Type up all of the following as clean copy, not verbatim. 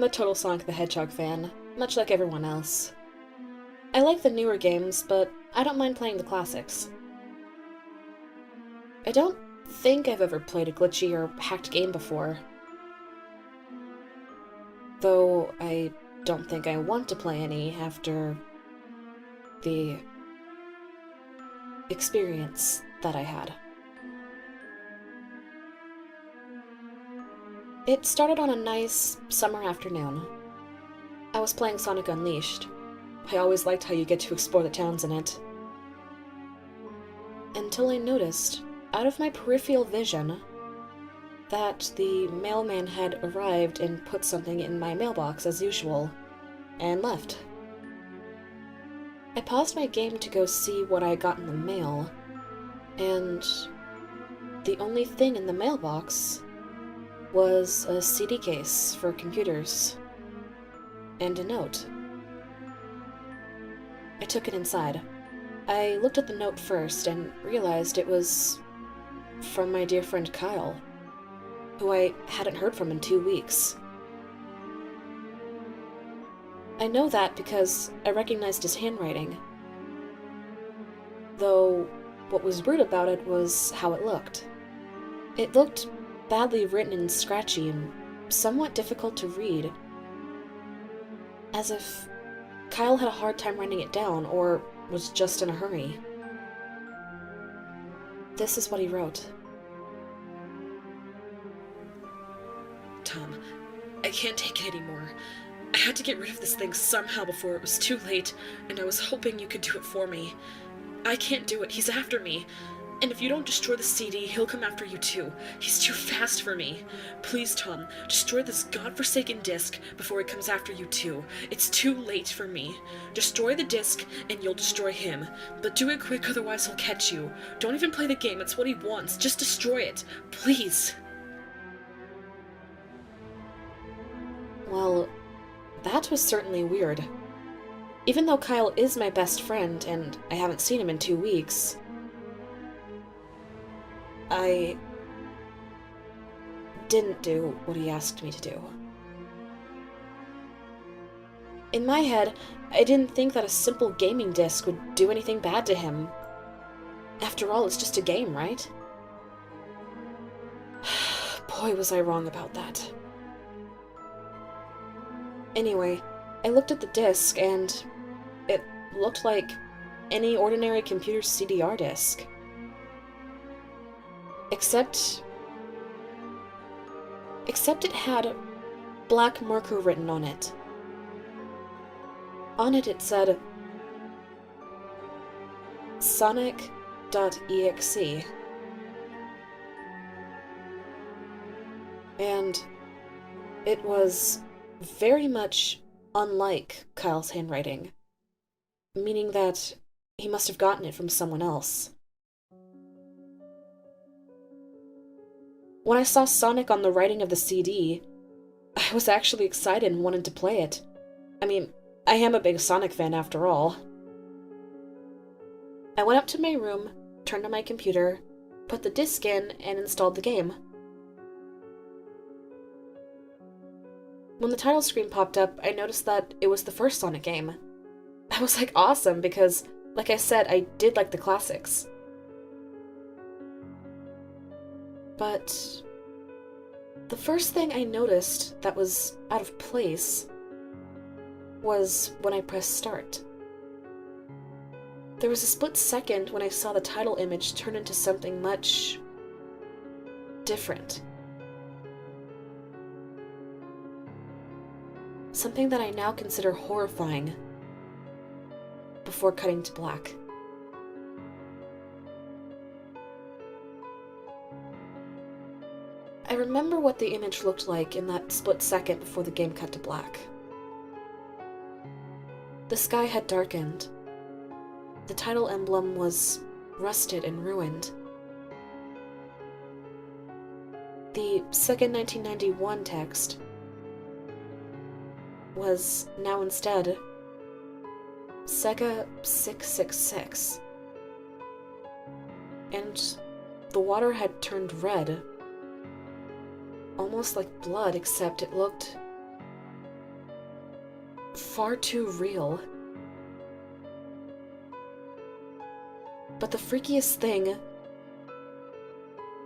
I'm a total Sonic the Hedgehog fan, much like everyone else. I like the newer games, but I don't mind playing the classics. I don't think I've ever played a glitchy or hacked game before. Though I don't think I want to play any after the experience that I had. It started on a nice summer afternoon. I was playing Sonic Unleashed. I always liked how you get to explore the towns in it. Until I noticed, out of my peripheral vision, that the mailman had arrived and put something in my mailbox as usual, and left. I paused my game to go see what I got in the mail, and the only thing in the mailbox was a CD case for computers, and a note. I took it inside. I looked at the note first and realized it was from my dear friend Kyle, who I hadn't heard from in 2 weeks. I know that because I recognized his handwriting. Though, what was weird about it was how it looked. It looked badly written and scratchy and somewhat difficult to read. As if Kyle had a hard time writing it down or was just in a hurry. This is what he wrote. Tom, I can't take it anymore. I had to get rid of this thing somehow before it was too late, and I was hoping you could do it for me. I can't do it, he's after me. And if you don't destroy the CD, he'll come after you too. He's too fast for me. Please, Tom, destroy this godforsaken disc before he comes after you too. It's too late for me. Destroy the disc, and you'll destroy him. But do it quick, otherwise he'll catch you. Don't even play the game, it's what he wants. Just destroy it. Please. Well, that was certainly weird. Even though Kyle is my best friend, and I haven't seen him in 2 weeks, I didn't do what he asked me to do. In my head, I didn't think that a simple gaming disc would do anything bad to him. After all, it's just a game, right? Boy, was I wrong about that. Anyway, I looked at the disc, and it looked like any ordinary computer CDR disc. Except it had black marker written on it. On it said, Sonic.EXE. And it was very much unlike Kyle's handwriting, meaning that he must have gotten it from someone else. When I saw Sonic on the writing of the CD, I was actually excited and wanted to play it. I mean, I am a big Sonic fan after all. I went up to my room, turned on my computer, put the disc in, and installed the game. When the title screen popped up, I noticed that it was the first Sonic game. I was like, awesome, because, like I said, I did like the classics. But the first thing I noticed that was out of place was when I pressed start. There was a split second when I saw the title image turn into something much different. Something that I now consider horrifying, before cutting to black. I remember what the image looked like in that split second before the game cut to black. The sky had darkened. The title emblem was rusted and ruined. The Sega 1991 text was now instead Sega 666. And the water had turned red, almost like blood, except it looked far too real. But the freakiest thing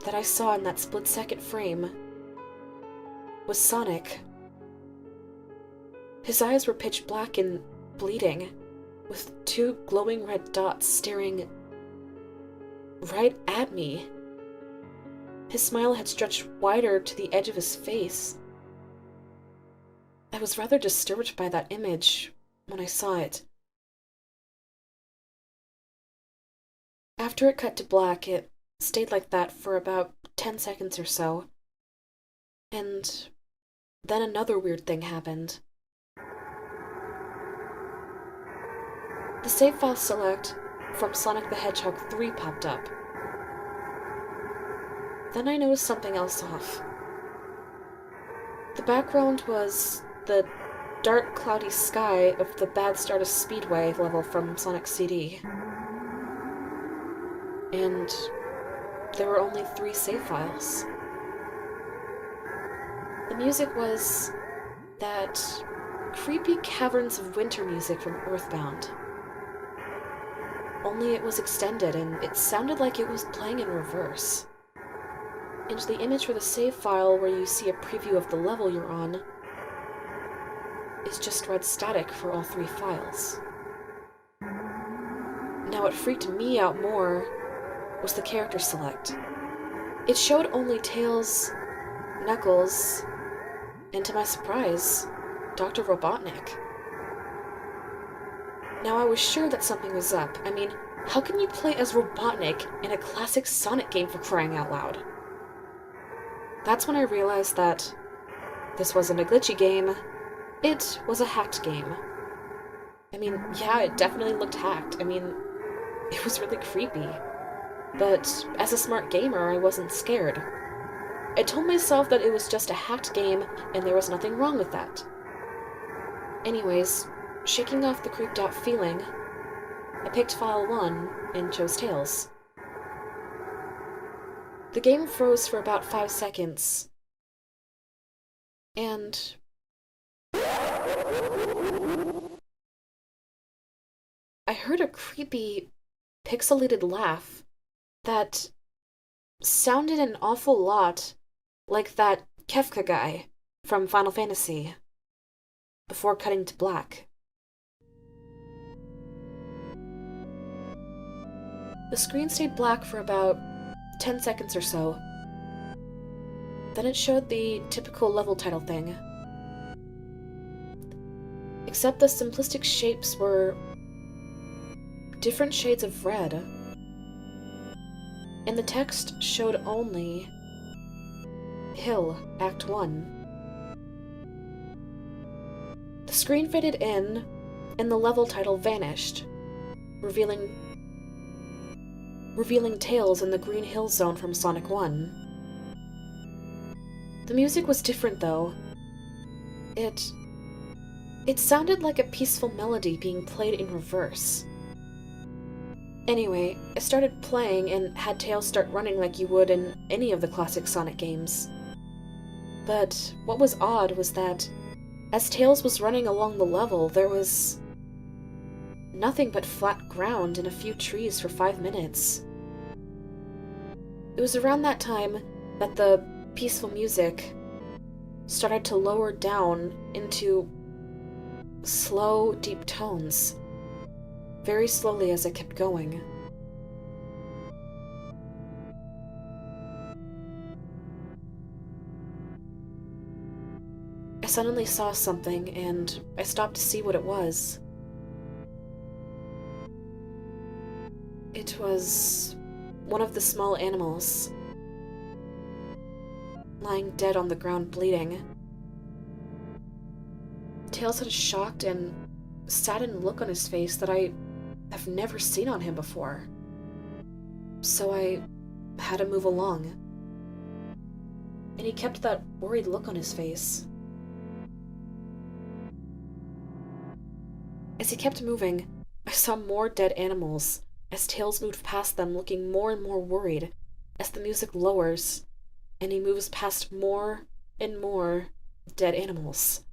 that I saw in that split-second frame was Sonic. His eyes were pitch black and bleeding, with two glowing red dots staring right at me. His smile had stretched wider to the edge of his face. I was rather disturbed by that image when I saw it. After it cut to black, it stayed like that for about 10 seconds or so. And then another weird thing happened. The save file select from Sonic the Hedgehog 3 popped up. Then I noticed something else off. The background was the dark, cloudy sky of the Bad Stardust Speedway level from Sonic's CD. And there were only 3 save files. The music was that creepy Caverns of Winter music from Earthbound. Only it was extended, and it sounded like it was playing in reverse. And the image for the save file where you see a preview of the level you're on is just red static for all 3 files. Now what freaked me out more was the character select. It showed only Tails, Knuckles, and to my surprise, Dr. Robotnik. Now I was sure that something was up. I mean, how can you play as Robotnik in a classic Sonic game, for crying out loud? That's when I realized that this wasn't a glitchy game, it was a hacked game. I mean, yeah, it definitely looked hacked. I mean, it was really creepy. But as a smart gamer, I wasn't scared. I told myself that it was just a hacked game and there was nothing wrong with that. Anyways, shaking off the creeped out feeling, I picked file 1 and chose Tails. The game froze for about 5 seconds, and I heard a creepy, pixelated laugh that sounded an awful lot like that Kefka guy from Final Fantasy, before cutting to black. The screen stayed black for about 10 seconds or so. Then it showed the typical level title thing. Except the simplistic shapes were different shades of red. And the text showed only Hill, Act 1. The screen faded in, and the level title vanished, revealing Tails in the Green Hill Zone from Sonic 1. The music was different, though. It sounded like a peaceful melody being played in reverse. Anyway, I started playing and had Tails start running like you would in any of the classic Sonic games. But what was odd was that, as Tails was running along the level, there was nothing but flat ground and a few trees for 5 minutes. It was around that time that the peaceful music started to lower down into slow, deep tones, very slowly as it kept going. I suddenly saw something, and I stopped to see what it was. It was one of the small animals, lying dead on the ground bleeding. Tails had a shocked and saddened look on his face that I have never seen on him before. So I had to move along. And he kept that worried look on his face. As he kept moving, I saw more dead animals, as Tails moved past them, looking more and more worried as the music lowers, and he moves past more and more dead animals.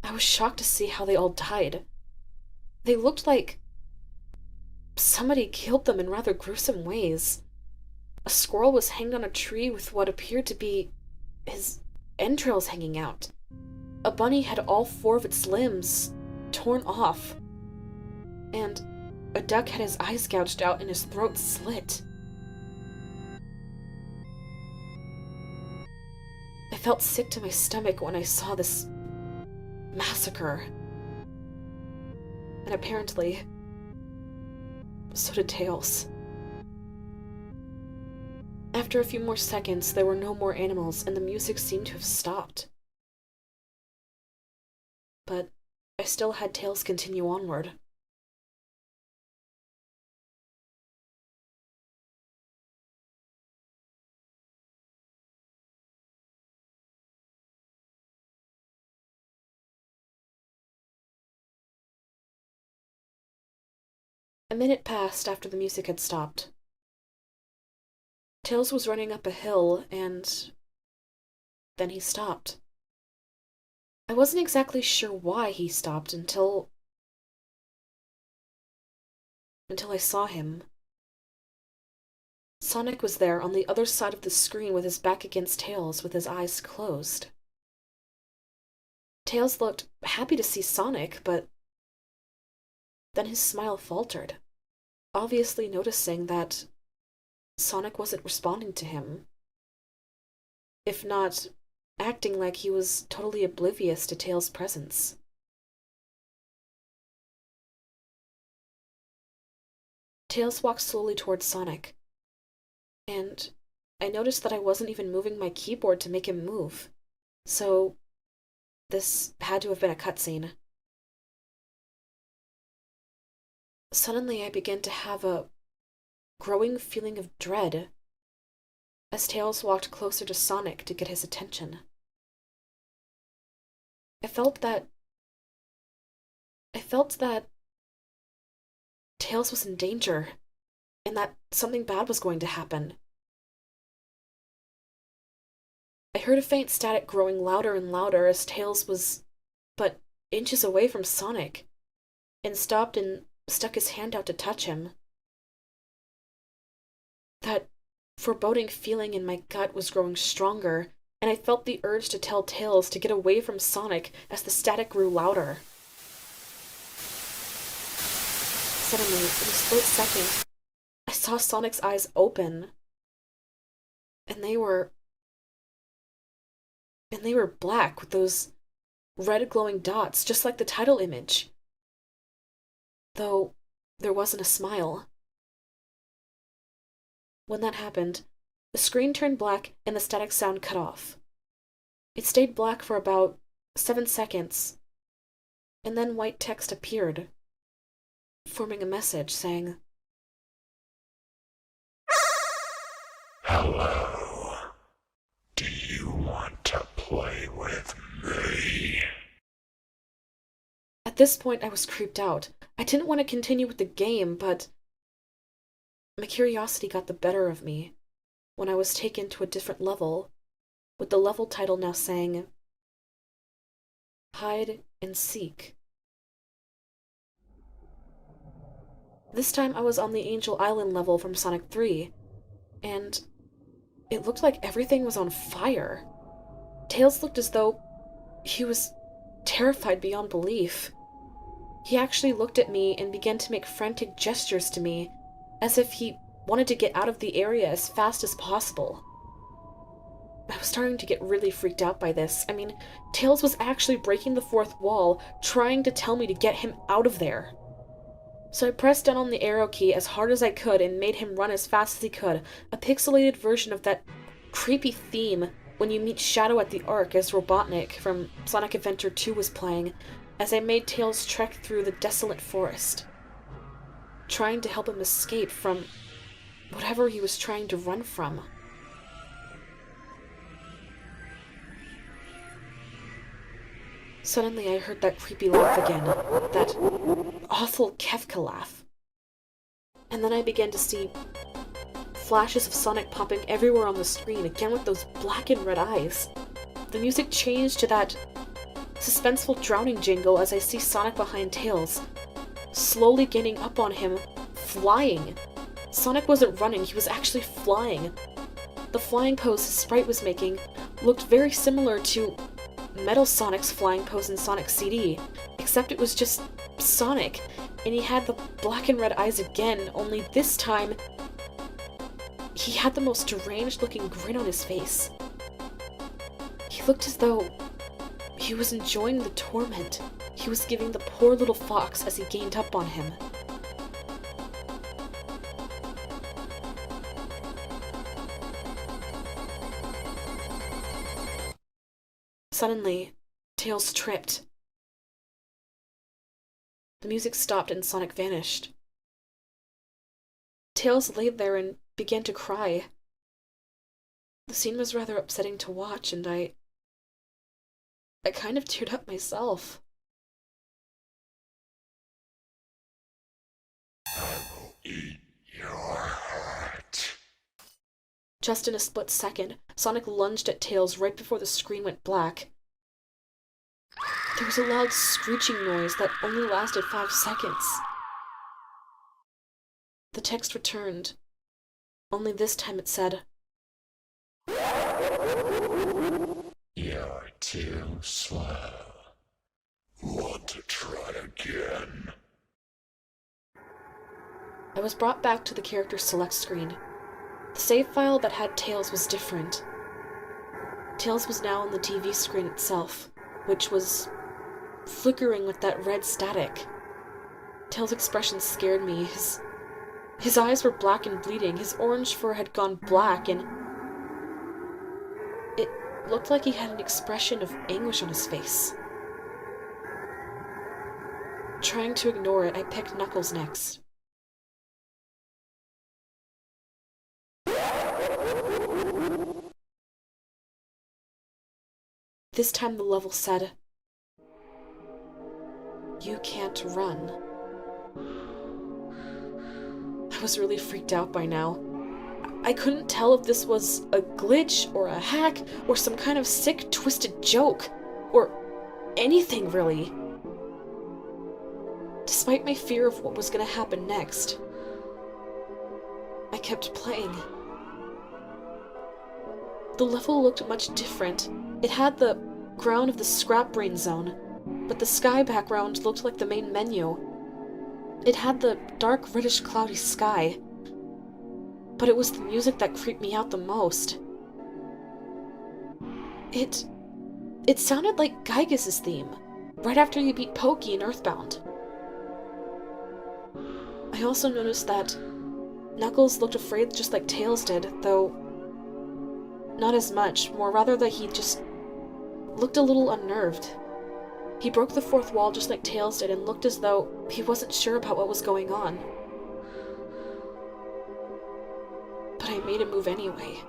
I was shocked to see how they all died. They looked like somebody killed them in rather gruesome ways. A squirrel was hanged on a tree with what appeared to be his entrails hanging out. A bunny had all 4 of its limbs torn off. And a duck had his eyes gouged out and his throat slit. I felt sick to my stomach when I saw this massacre. And apparently, so did Tails. After a few more seconds, there were no more animals, and the music seemed to have stopped. But I still had Tails continue onward. A minute passed after the music had stopped. Tails was running up a hill, and then he stopped. I wasn't exactly sure why he stopped until I saw him. Sonic was there on the other side of the screen with his back against Tails, with his eyes closed. Tails looked happy to see Sonic, but then his smile faltered, obviously noticing that Sonic wasn't responding to him. If not, acting like he was totally oblivious to Tails' presence. Tails walked slowly towards Sonic, and I noticed that I wasn't even moving my keyboard to make him move, so this had to have been a cutscene. Suddenly I began to have a growing feeling of dread as Tails walked closer to Sonic to get his attention. I felt that Tails was in danger, and that something bad was going to happen. I heard a faint static growing louder and louder as Tails was but inches away from Sonic, and stopped and stuck his hand out to touch him. That foreboding feeling in my gut was growing stronger, and I felt the urge to tell Tails to get away from Sonic as the static grew louder. Suddenly, in a split second, I saw Sonic's eyes open, and they were black with those red glowing dots, just like the title image. Though there wasn't a smile. When that happened, the screen turned black and the static sound cut off. It stayed black for about 7 seconds, and then white text appeared, forming a message saying, "Hello. Do you want to play with me?" At this point, I was creeped out. I didn't want to continue with the game, but my curiosity got the better of me when I was taken to a different level, with the level title now saying, "Hide and Seek." This time I was on the Angel Island level from Sonic 3, and it looked like everything was on fire. Tails looked as though he was terrified beyond belief. He actually looked at me and began to make frantic gestures to me, as if he wanted to get out of the area as fast as possible. I was starting to get really freaked out by this. I mean, Tails was actually breaking the fourth wall, trying to tell me to get him out of there. So I pressed down on the arrow key as hard as I could and made him run as fast as he could, a pixelated version of that creepy theme when you meet Shadow at the Ark as Robotnik from Sonic Adventure 2 was playing, as I made Tails trek through the desolate forest, trying to help him escape from whatever he was trying to run from. Suddenly I heard that creepy laugh again, that awful Kefka laugh. And then I began to see flashes of Sonic popping everywhere on the screen, again with those black and red eyes. The music changed to that suspenseful drowning jingle as I see Sonic behind Tails, slowly gaining up on him, flying. Sonic wasn't running, he was actually flying. The flying pose his sprite was making looked very similar to Metal Sonic's flying pose in Sonic CD, except it was just Sonic, and he had the black and red eyes again, only this time he had the most deranged looking grin on his face. He looked as though he was enjoying the torment he was giving the poor little fox as he gained up on him. Suddenly, Tails tripped. The music stopped and Sonic vanished. Tails lay there and began to cry. The scene was rather upsetting to watch, and I kind of teared up myself. I will eat your heart. Just in a split second, Sonic lunged at Tails right before the screen went black. There was a loud screeching noise that only lasted 5 seconds. The text returned, only this time it said, "You're too slow. Want to try again?" I was brought back to the character select screen. The save file that had Tails was different. Tails was now on the TV screen itself, which was flickering with that red static. Tails' expression scared me. His eyes were black and bleeding, his orange fur had gone black, and it looked like he had an expression of anguish on his face. Trying to ignore it, I picked Knuckles next. This time the level said, "You can't run." I was really freaked out by now. I couldn't tell if this was a glitch or a hack or some kind of sick, twisted joke or anything really. Despite my fear of what was going to happen next, I kept playing. The level looked much different. It had the ground of the Scrap Brain Zone, but the sky background looked like the main menu. It had the dark, reddish, cloudy sky, but it was the music that creeped me out the most. It sounded like Gygas' theme, right after you beat Pokey in Earthbound. I also noticed that Knuckles looked afraid just like Tails did, though not as much, more rather that he just looked a little unnerved. He broke the fourth wall just like Tails did and looked as though he wasn't sure about what was going on. But I made him move anyway.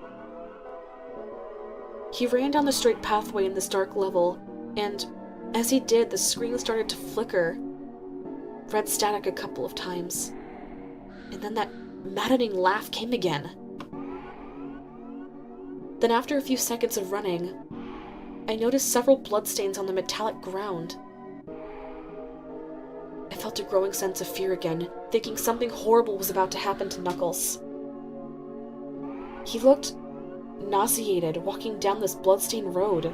He ran down the straight pathway in this dark level, and as he did, the screen started to flicker, red static a couple of times. And then that maddening laugh came again. Then after a few seconds of running, I noticed several bloodstains on the metallic ground. I felt a growing sense of fear again, thinking something horrible was about to happen to Knuckles. He looked nauseated walking down this bloodstained road,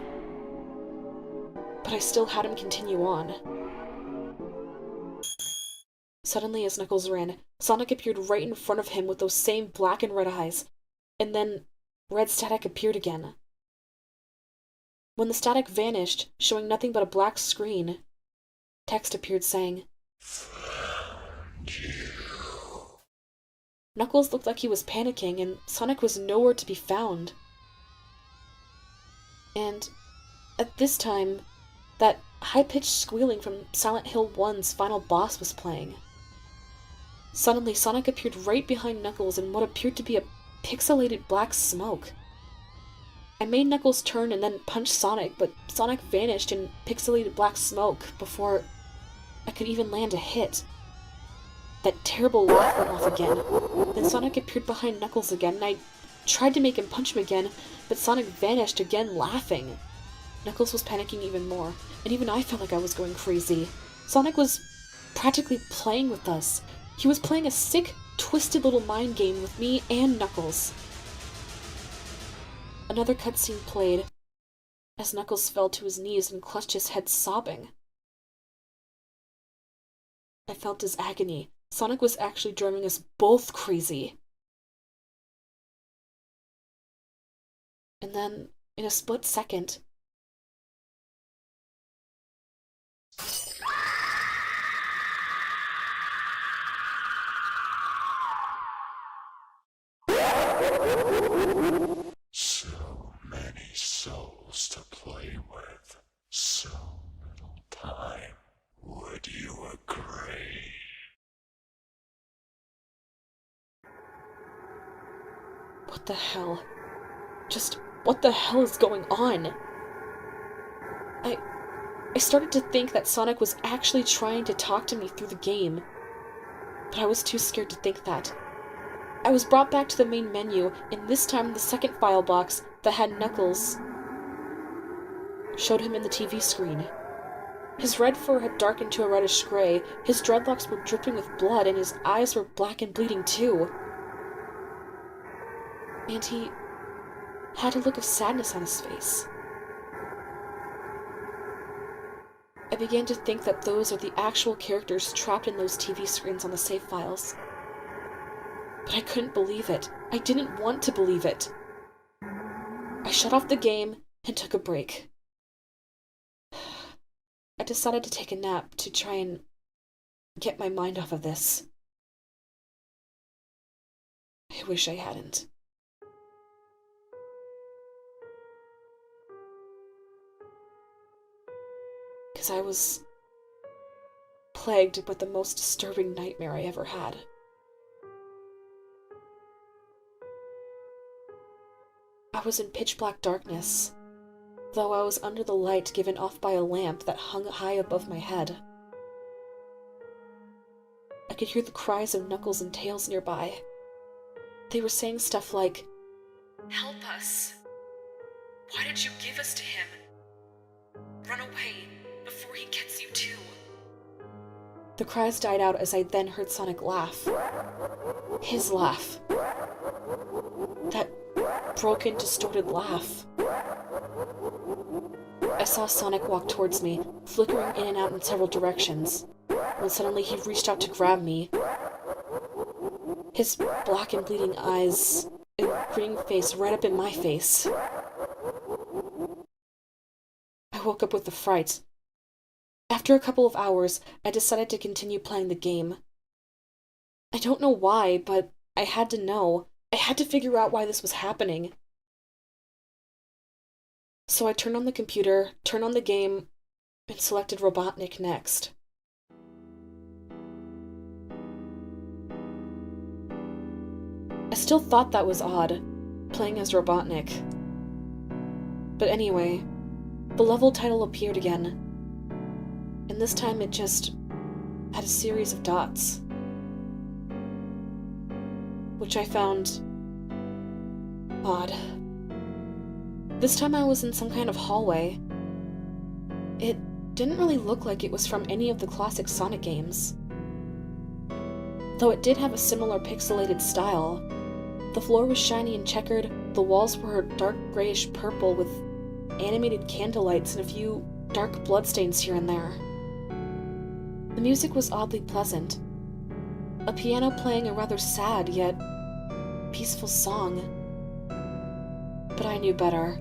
but I still had him continue on. Suddenly, as Knuckles ran, Sonic appeared right in front of him with those same black and red eyes, and then red static appeared again. When the static vanished, showing nothing but a black screen, text appeared saying, "Found you." Knuckles looked like he was panicking, and Sonic was nowhere to be found. And at this time, that high-pitched squealing from Silent Hill 1's final boss was playing. Suddenly, Sonic appeared right behind Knuckles in what appeared to be a pixelated black smoke. I made Knuckles turn and then punch Sonic, but Sonic vanished in pixelated black smoke before I could even land a hit. That terrible laugh went off again. Then Sonic appeared behind Knuckles again, and I tried to make him punch him again, but Sonic vanished again laughing. Knuckles was panicking even more, and even I felt like I was going crazy. Sonic was practically playing with us. He was playing a sick, twisted little mind game with me and Knuckles. Another cutscene played, as Knuckles fell to his knees and clutched his head sobbing. I felt his agony. Sonic was actually driving us both crazy. And then, in a split second, So many souls to play with, so little time. Would you agree? what the hell? Just what the hell is going on? I started to think that Sonic was actually trying to talk to me through the game, but I was too scared to think that. I was brought back to the main menu, and this time the second file box that had Knuckles showed him in the TV screen. His red fur had darkened to a reddish gray, his dreadlocks were dripping with blood, and his eyes were black and bleeding too. And he had a look of sadness on his face. I began to think that those are the actual characters trapped in those TV screens on the save files. But I couldn't believe it. I didn't want to believe it. I shut off the game and took a break. I decided to take a nap to try and get my mind off of this. I wish I hadn't. Because I was plagued with the most disturbing nightmare I ever had. I was in pitch-black darkness, though I was under the light given off by a lamp that hung high above my head. I could hear the cries of Knuckles and Tails nearby. They were saying stuff like, Help us. Why did you give us to him? Run away before he gets you too. The cries died out as I then heard Sonic laugh. His laugh. That broken, distorted laugh. I saw Sonic walk towards me, flickering in and out in several directions, when suddenly he reached out to grab me. His black and bleeding eyes and grinning face right up in my face. I woke up with a fright. After a couple of hours, I decided to continue playing the game. I don't know why, but I had to know. I had to figure out why this was happening. So I turned on the computer, turned on the game, and selected Robotnik next. I still thought that was odd, playing as Robotnik. But anyway, the level title appeared again. And this time it just had a series of dots, which I found odd. This time I was in some kind of hallway. It didn't really look like it was from any of the classic Sonic games. Though it did have a similar pixelated style. The floor was shiny and checkered, the walls were dark grayish purple with animated candlelights and a few dark bloodstains here and there. The music was oddly pleasant. A piano playing a rather sad yet peaceful song. But I knew better.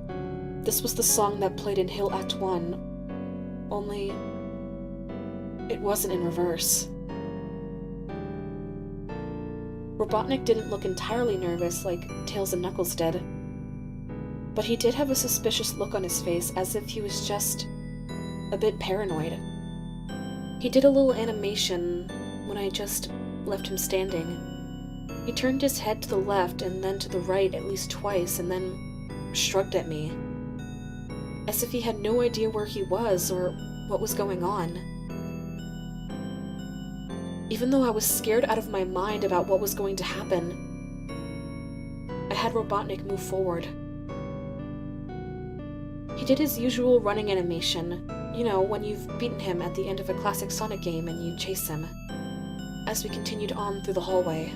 This was the song that played in Hill Act 1, only it wasn't in reverse. Robotnik didn't look entirely nervous like Tails and Knuckles did, but he did have a suspicious look on his face as if he was just a bit paranoid. He did a little animation when I just left him standing. He turned his head to the left and then to the right at least twice and then shrugged at me, as if he had no idea where he was or what was going on. Even though I was scared out of my mind about what was going to happen, I had Robotnik move forward. He He did his usual running animation, you know, when you've beaten him at the end of a classic Sonic game and you chase him, as we continued on through the hallway.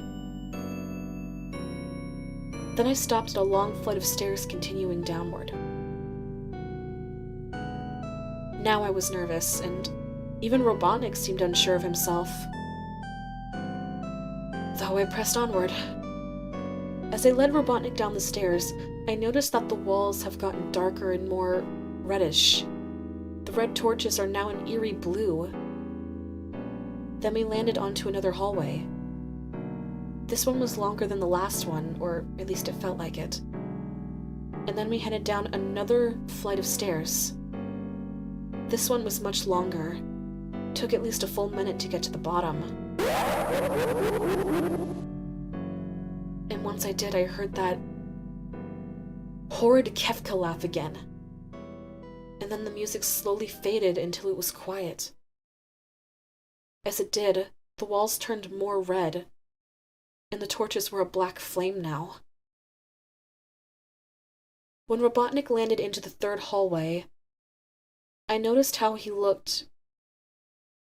Then I stopped at a long flight of stairs continuing downward. Now I was nervous, and even Robotnik seemed unsure of himself. Though I pressed onward. As I led Robotnik down the stairs, I noticed that the walls have gotten darker and more reddish. The red torches are now an eerie blue. Then we landed onto another hallway. This one was longer than the last one, or at least it felt like it. And then we headed down another flight of stairs. This one was much longer. Took at least a full minute to get to the bottom. And once I did, I heard that horrid Kefka laugh again. And then the music slowly faded until it was quiet. As it did, the walls turned more red, and the torches were a black flame now. When Robotnik landed into the third hallway, I noticed how he looked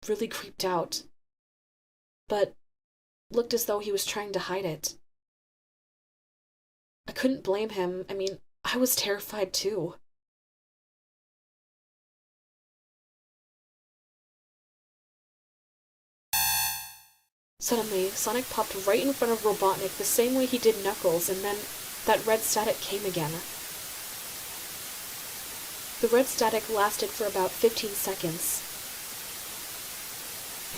really creeped out, but looked as though he was trying to hide it. I couldn't blame him. I mean, I was terrified too. Suddenly, Sonic popped right in front of Robotnik the same way he did Knuckles, and then that red static came again. The red static lasted for about 15 seconds.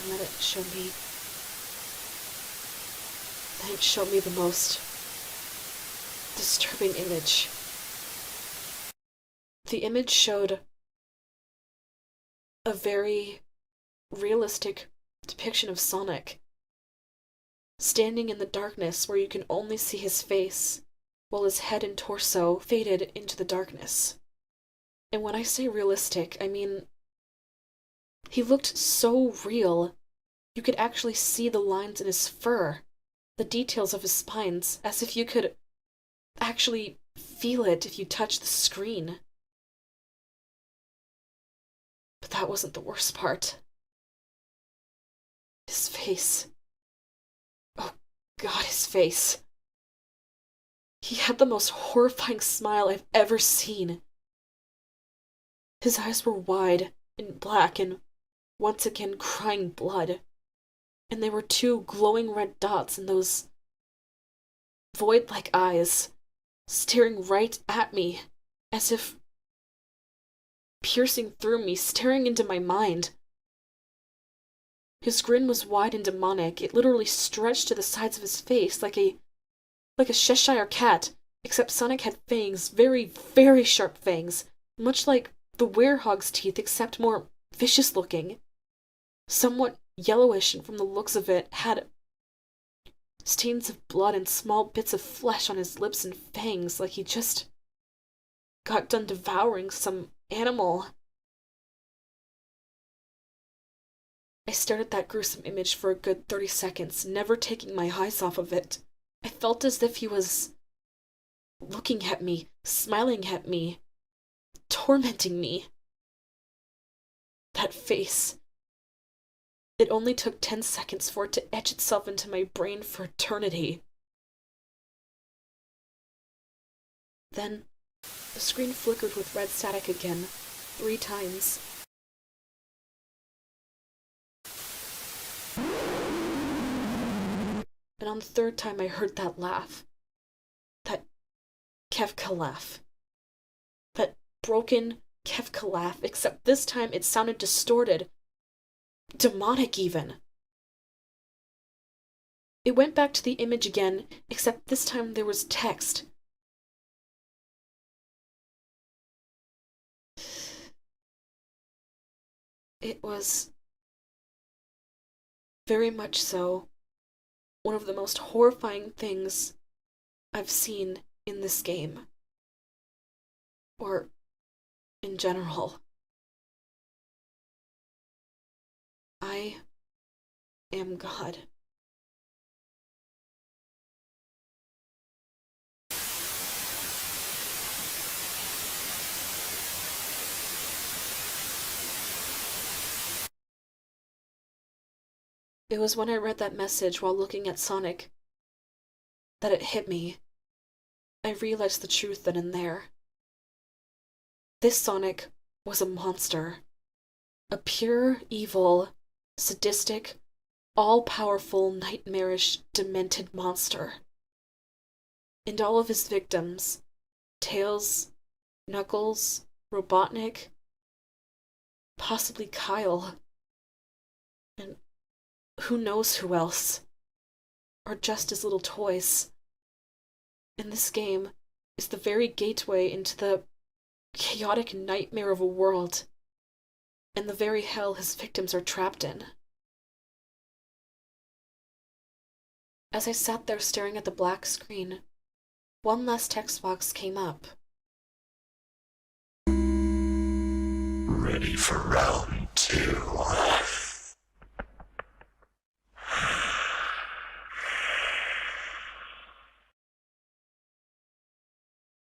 And then it showed me the most disturbing image. The image showed a very realistic depiction of Sonic, standing in the darkness where you can only see his face, while his head and torso faded into the darkness. And when I say realistic, I mean he looked so real. You could actually see the lines in his fur, the details of his spines, as if you could actually feel it if you touched the screen. But that wasn't the worst part. His face. Oh God, his face. He had the most horrifying smile I've ever seen. His eyes were wide and black and once again crying blood. And there were two glowing red dots in those void-like eyes, staring right at me, as if piercing through me, staring into my mind. His grin was wide and demonic. It literally stretched to the sides of his face like a Cheshire cat, except Sonic had fangs, very, very sharp fangs, much like the werehog's teeth, except more vicious looking. Somewhat yellowish, and from the looks of it, had stains of blood and small bits of flesh on his lips and fangs, like he just got done devouring some animal. I stared at that gruesome image for a good 30 seconds, never taking my eyes off of it. I felt as if he was looking at me, smiling at me, tormenting me. That face. It only took 10 seconds for it to etch itself into my brain for eternity. Then, the screen flickered with red static again, 3 times. And on the 3rd time I heard that laugh. That Kefka laugh. That broken Kefka laugh, except this time it sounded distorted. Demonic, even. It went back to the image again, except this time there was text. It was very much so one of the most horrifying things I've seen in this game. Or in general. I am God. It was when I read that message while looking at Sonic that it hit me. I realized the truth then and there. This Sonic was a monster. A pure, evil, sadistic, all-powerful, nightmarish, demented monster. And all of his victims, Tails, Knuckles, Robotnik, possibly Kyle, and who knows who else, are just as little toys. And this game is the very gateway into the chaotic nightmare of a world, and the very hell his victims are trapped in. As I sat there staring at the black screen, one last text box came up. Ready for round 2.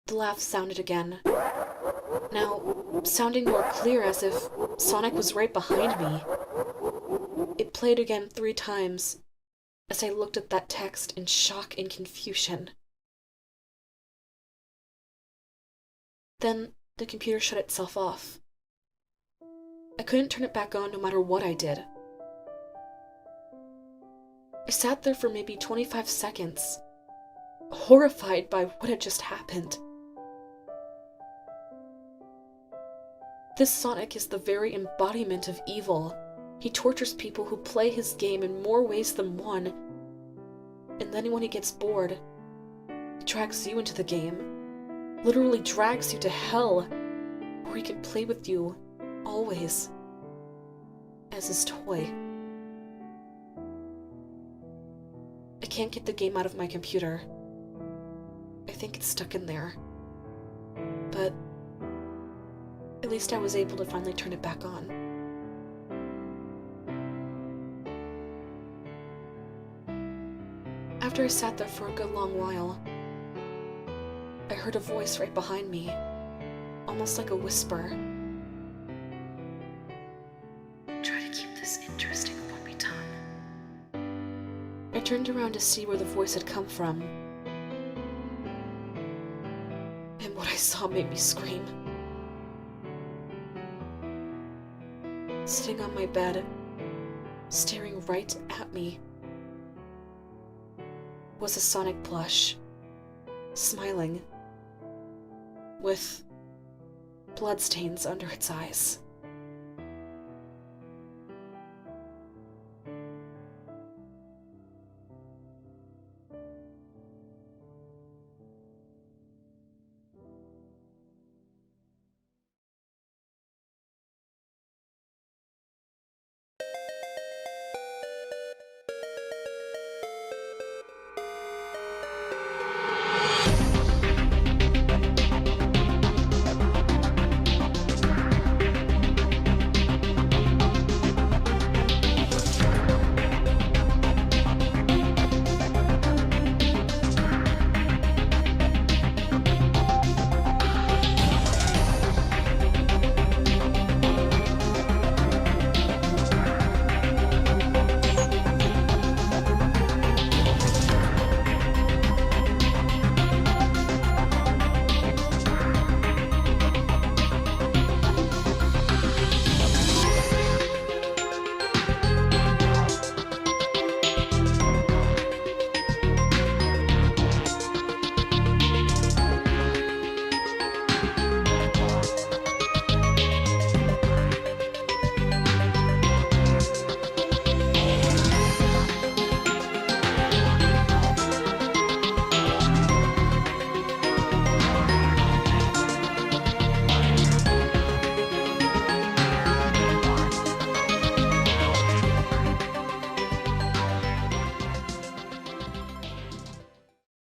The laugh sounded again, now sounding more clear as if Sonic was right behind me. It played again 3 times as I looked at that text in shock and confusion. Then the computer shut itself off. I couldn't turn it back on no matter what I did. I sat there for maybe 25 seconds, horrified by what had just happened. This Sonic is the very embodiment of evil. He tortures people who play his game in more ways than one, and then when he gets bored, he drags you into the game, literally drags you to hell, where he can play with you, always, as his toy. I can't get the game out of my computer. I think it's stuck in there. But at least I was able to finally turn it back on. After I sat there for a good long while, I heard a voice right behind me, almost like a whisper. Try to keep this interesting, won't be Tom. I turned around to see where the voice had come from, and what I saw made me scream. Sitting on my bed, staring right at me, was a Sonic plush, smiling, with bloodstains under its eyes.